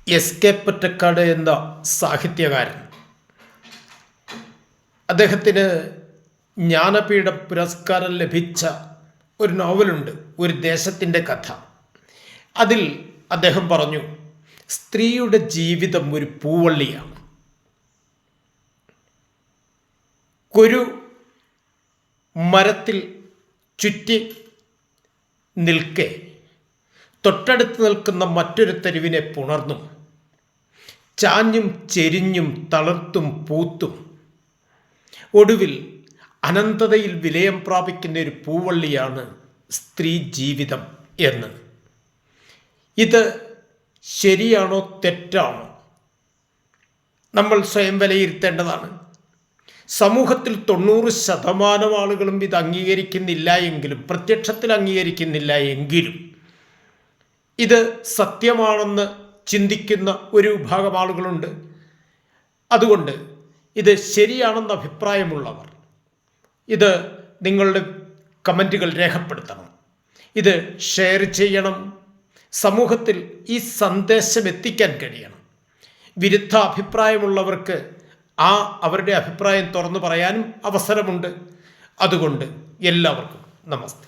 എസ്.കെ. പൊറ്റക്കാട് എന്ന സാഹിത്യകാരൻ, അദ്ദേഹത്തിന് ജ്ഞാനപീഠ പുരസ്കാരം ലഭിച്ച ഒരു നോവലുണ്ട്, ഒരു ദേശത്തിൻ്റെ കഥ. അതിൽ അദ്ദേഹം പറഞ്ഞു, സ്ത്രീയുടെ ജീവിതം ഒരു പൂവള്ളിയാണ്. ഒരു മരത്തിൽ ചുറ്റി നിൽക്കെ തൊട്ടടുത്ത് നിൽക്കുന്ന മറ്റൊരു തെരുവിനെ പുണർന്നും ചാഞ്ഞും ചെരിഞ്ഞും തളർത്തും പൂത്തും ഒടുവിൽ അനന്തതയിൽ വിലയം പ്രാപിക്കുന്ന ഒരു പൂവള്ളിയാണ് സ്ത്രീ ജീവിതം എന്ന്. ഇത് ശരിയാണോ തെറ്റാണോ നമ്മൾ സ്വയം വിലയിരുത്തേണ്ടതാണ്. സമൂഹത്തിൽ 90% ആളുകളും ഇത് അംഗീകരിക്കുന്നില്ല എങ്കിലും, പ്രത്യക്ഷത്തിൽ അംഗീകരിക്കുന്നില്ല എങ്കിലും, ഇത് സത്യമാണെന്ന് ചിന്തിക്കുന്ന ഒരു വിഭാഗം ആളുകളുണ്ട്. അതുകൊണ്ട് ഇത് ശരിയാണെന്ന് അഭിപ്രായമുള്ളവർ ഇത് നിങ്ങളുടെ കമൻറ്റുകൾ രേഖപ്പെടുത്തണം, ഇത് ഷെയർ ചെയ്യണം. സമൂഹത്തിൽ ഈ സന്ദേശം എത്തിക്കാൻ കഴിയണം. വിരുദ്ധ അഭിപ്രായമുള്ളവർക്ക് അവരുടെ അഭിപ്രായം തുറന്നു പറയാനും അവസരമുണ്ട്. അതുകൊണ്ട് എല്ലാവർക്കും നമസ്തേ.